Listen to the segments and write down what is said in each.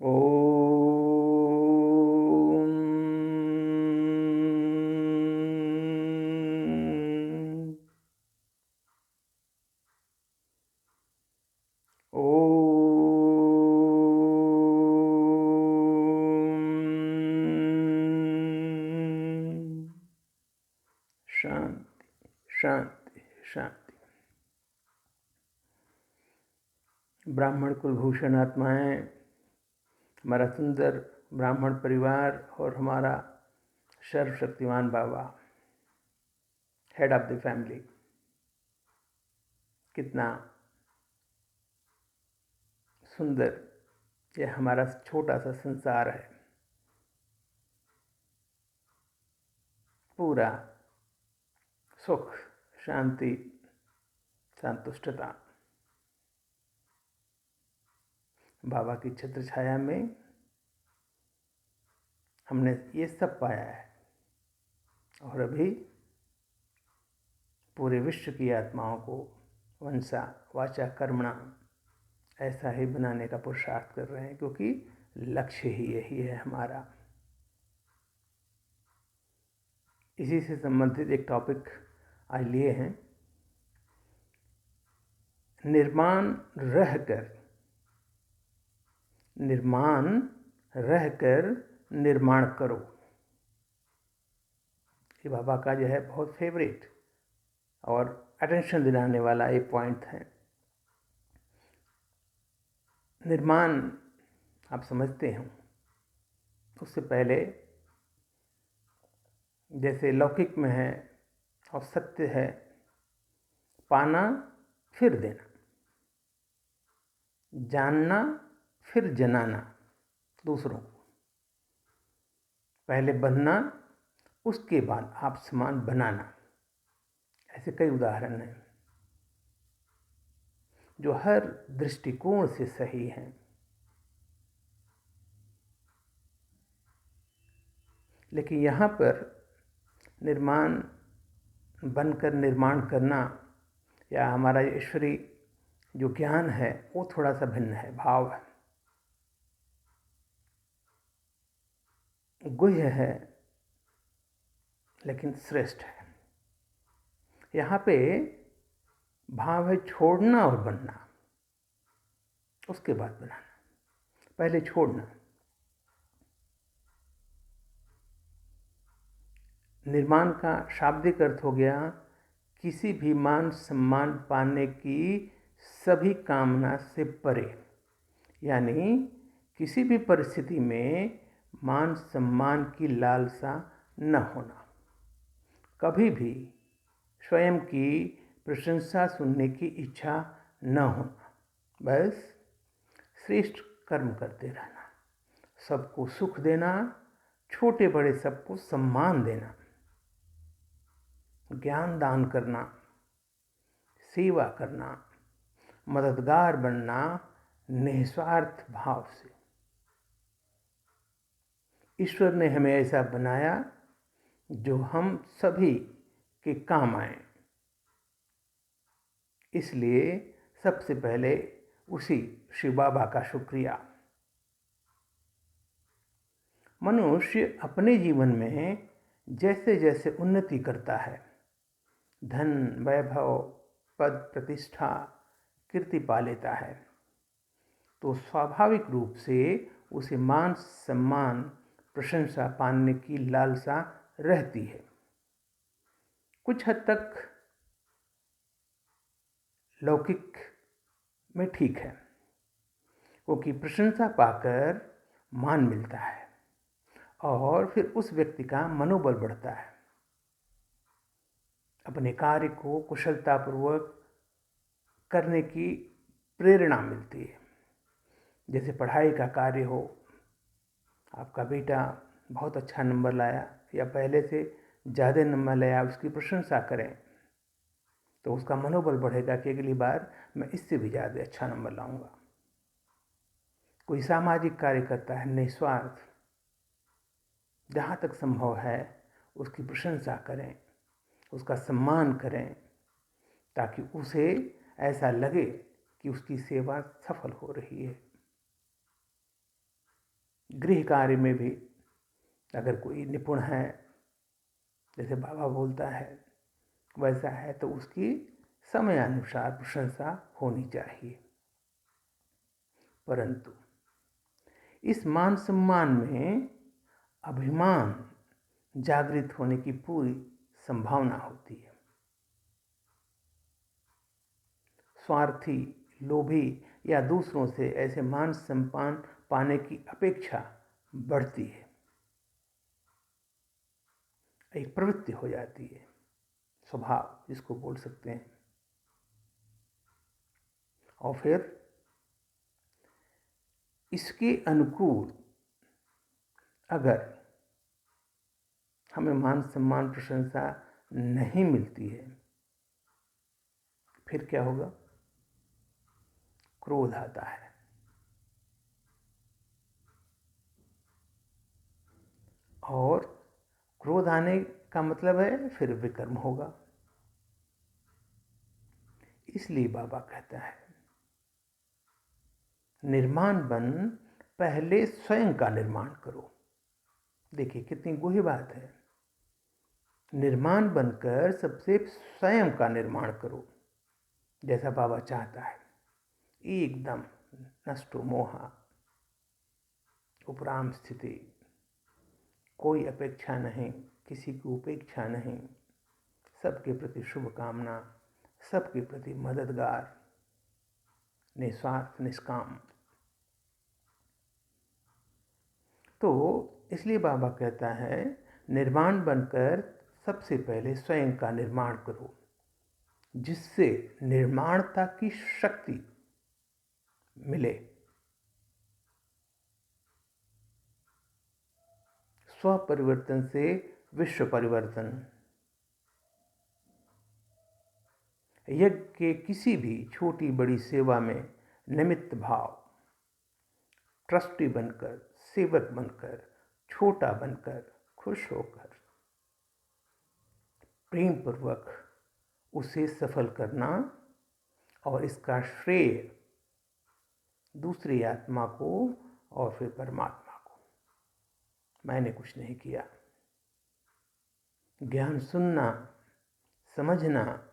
ओम शांति शांति शांति। ब्राह्मण कुलभूषण आत्माएं, हमारा सुंदर ब्राह्मण परिवार और हमारा सर्वशक्तिमान बाबा, हेड ऑफ द फैमिली, कितना सुंदर यह हमारा छोटा सा संसार है। पूरा सुख, शांति, संतुष्टता बाबा की छत्र छाया में हमने ये सब पाया है और अभी पूरे विश्व की आत्माओं को वंसा वाचा कर्मणा ऐसा ही बनाने का पुरुषार्थ कर रहे हैं, क्योंकि लक्ष्य ही यही है हमारा। इसी से संबंधित एक टॉपिक आज लिए हैं, निर्माण रहकर निर्माण करो। ये बाबा का जो है बहुत फेवरेट और अटेंशन दिलाने वाला एक पॉइंट है। निर्माण आप समझते हो, उससे पहले जैसे लौकिक में है और सत्य है, पाना फिर देना, जानना फिर जनाना दूसरों को, पहले बनना उसके बाद आप समान बनाना। ऐसे कई उदाहरण हैं जो हर दृष्टिकोण से सही हैं। लेकिन यहाँ पर निर्माण बनकर निर्माण करना या हमारा ईश्वरी जो ज्ञान है वो थोड़ा सा भिन्न है, भाव है, गुह्य है लेकिन श्रेष्ठ है। यहाँ पे भाव है छोड़ना और बनना, उसके बाद बनाना। पहले छोड़ना, निर्माण का शाब्दिक अर्थ हो गया किसी भी मान सम्मान पाने की सभी कामना से परे, यानी किसी भी परिस्थिति में मान सम्मान की लालसा न होना, कभी भी स्वयं की प्रशंसा सुनने की इच्छा न होना, बस श्रेष्ठ कर्म करते रहना, सबको सुख देना, छोटे बड़े सबको सम्मान देना, ज्ञान दान करना, सेवा करना, मददगार बनना निस्वार्थ भाव से। ईश्वर ने हमें ऐसा बनाया जो हम सभी के काम आए, इसलिए सबसे पहले उसी शिव बाबा का शुक्रिया। मनुष्य अपने जीवन में जैसे जैसे उन्नति करता है, धन वैभव पद प्रतिष्ठा कीर्ति पा लेता है, तो स्वाभाविक रूप से उसे मान सम्मान प्रशंसा पाने की लालसा रहती है। कुछ हद तक लौकिक में ठीक है, क्योंकि प्रशंसा पाकर मान मिलता है और फिर उस व्यक्ति का मनोबल बढ़ता है, अपने कार्य को कुशलतापूर्वक करने की प्रेरणा मिलती है। जैसे पढ़ाई का कार्य हो, आपका बेटा बहुत अच्छा नंबर लाया या पहले से ज़्यादा नंबर लाया, उसकी प्रशंसा करें तो उसका मनोबल बढ़ेगा कि अगली बार मैं इससे भी ज़्यादा अच्छा नंबर लाऊंगा। कोई सामाजिक कार्य करता है निस्वार्थ, जहाँ तक संभव है उसकी प्रशंसा करें, उसका सम्मान करें, ताकि उसे ऐसा लगे कि उसकी सेवा सफल हो रही है। गृह कार्य में भी अगर कोई निपुण है, जैसे बाबा बोलता है वैसा है, तो उसकी समयानुसार प्रशंसा होनी चाहिए। परंतु इस मान सम्मान में अभिमान जागृत होने की पूरी संभावना होती है। स्वार्थी, लोभी या दूसरों से ऐसे मान सम्मान पाने की अपेक्षा बढ़ती है, एक प्रवृत्ति हो जाती है, स्वभाव जिसको बोल सकते हैं। और फिर इसके अनुकूल अगर हमें मान सम्मान प्रशंसा नहीं मिलती है, फिर क्या होगा? क्रोध आता है। और क्रोध आने का मतलब है फिर विकर्म होगा। इसलिए बाबा कहता है निर्माण बन पहले स्वयं का निर्माण करो। देखिए कितनी गूढ़ बात है। निर्माण बनकर सबसे स्वयं का निर्माण करो, जैसा बाबा चाहता है। एकदम नष्टो मोहा, उपराम स्थिति, कोई अपेक्षा नहीं, किसी की उपेक्षा नहीं, सबके प्रति शुभकामना, सबके प्रति मददगार, निस्वार्थ, निष्काम। तो इसलिए बाबा कहता है निर्माण बनकर सबसे पहले स्वयं का निर्माण करो, जिससे निर्माणता की शक्ति मिले। स्व परिवर्तन से विश्व परिवर्तन। यज्ञ के किसी भी छोटी बड़ी सेवा में निमित्त भाव, ट्रस्टी बनकर, सेवक बनकर, छोटा बनकर, खुश होकर, प्रेम पूर्वक उसे सफल करना और इसका श्रेय दूसरी आत्मा को और फिर परमात्मा को। मैंने कुछ नहीं किया। ज्ञान सुनना, समझना,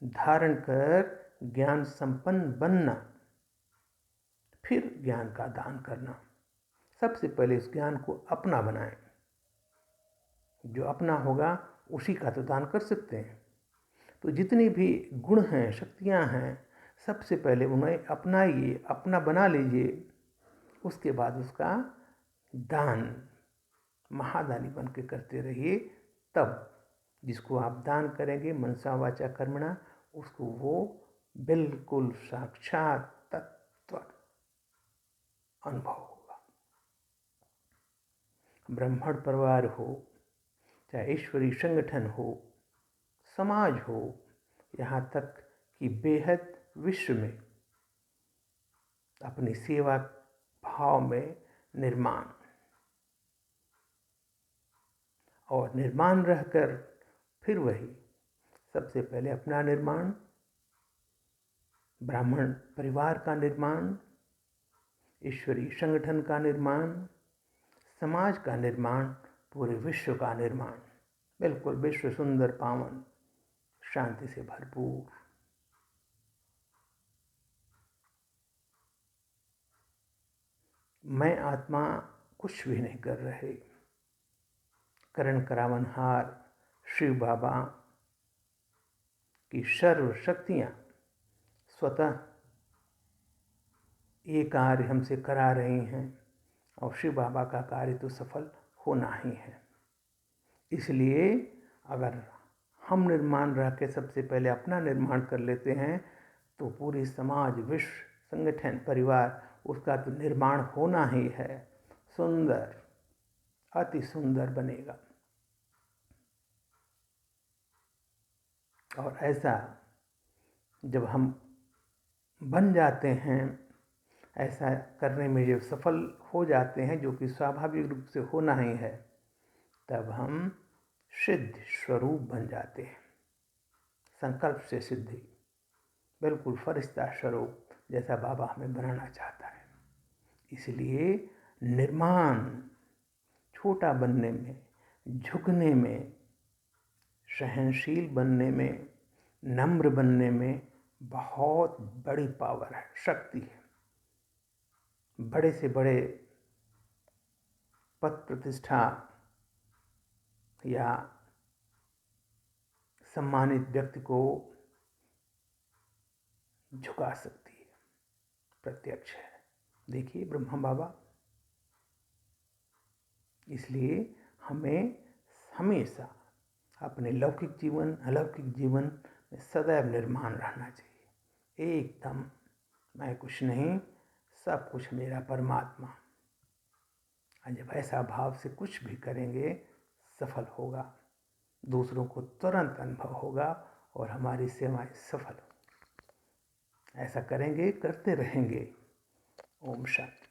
धारण कर ज्ञान संपन्न बनना, फिर ज्ञान का दान करना। सबसे पहले इस ज्ञान को अपना बनाएं। जो अपना होगा उसी का तो दान कर सकते हैं। तो जितनी भी गुण हैं, शक्तियां हैं, सबसे पहले उन्हें अपनाइए, अपना बना लीजिए। उसके बाद उसका दान महादानी बन के करते रहिए। तब जिसको आप दान करेंगे मनसा वाचा कर्मणा, उसको वो बिल्कुल साक्षात तत्व अनुभव होगा। ब्राह्मण परिवार हो, चाहे ईश्वरीय संगठन हो, समाज हो, यहाँ तक कि बेहद विश्व में अपनी सेवा भाव में निर्माण, और निर्माण रहकर फिर वही सबसे पहले अपना निर्माण, ब्राह्मण परिवार का निर्माण, ईश्वरीय संगठन का निर्माण, समाज का निर्माण, पूरे विश्व का निर्माण। बिल्कुल विश्व सुंदर, पावन, शांति से भरपूर। मैं आत्मा कुछ भी नहीं कर रहे। करण करावनहार शिव बाबा की सर्व शक्तियाँ स्वतः ये कार्य हमसे करा रही हैं, और शिव बाबा का कार्य तो सफल होना ही है। इसलिए अगर हम निर्माण रह के सबसे पहले अपना निर्माण कर लेते हैं, तो पूरी समाज, विश्व, संगठन, परिवार, उसका तो निर्माण होना ही है। सुंदर, अति सुंदर बनेगा। और ऐसा जब हम बन जाते हैं, ऐसा करने में जब सफल हो जाते हैं, जो कि स्वाभाविक रूप से होना ही है, तब हम सिद्ध स्वरूप बन जाते हैं। संकल्प से सिद्धि, बिल्कुल फरिश्ता स्वरूप जैसा बाबा हमें बनाना चाहता है। इसलिए निर्माण, छोटा बनने में, झुकने में, सहनशील बनने में, नम्र बनने में बहुत बड़ी पावर है, शक्ति है। बड़े से बड़े पद प्रतिष्ठा या सम्मानित व्यक्ति को झुका सकती है, प्रत्यक्ष है। देखिए ब्रह्मा बाबा। इसलिए हमें हमेशा अपने लौकिक जीवन, अलौकिक जीवन में सदैव निर्माण रहना चाहिए। एकदम मैं कुछ नहीं, सब कुछ मेरा परमात्मा। जब ऐसा भाव से कुछ भी करेंगे सफल होगा, दूसरों को तुरंत अनुभव होगा और हमारी सेवाएं सफल होंगी। ऐसा करेंगे, करते रहेंगे। ओम शांति।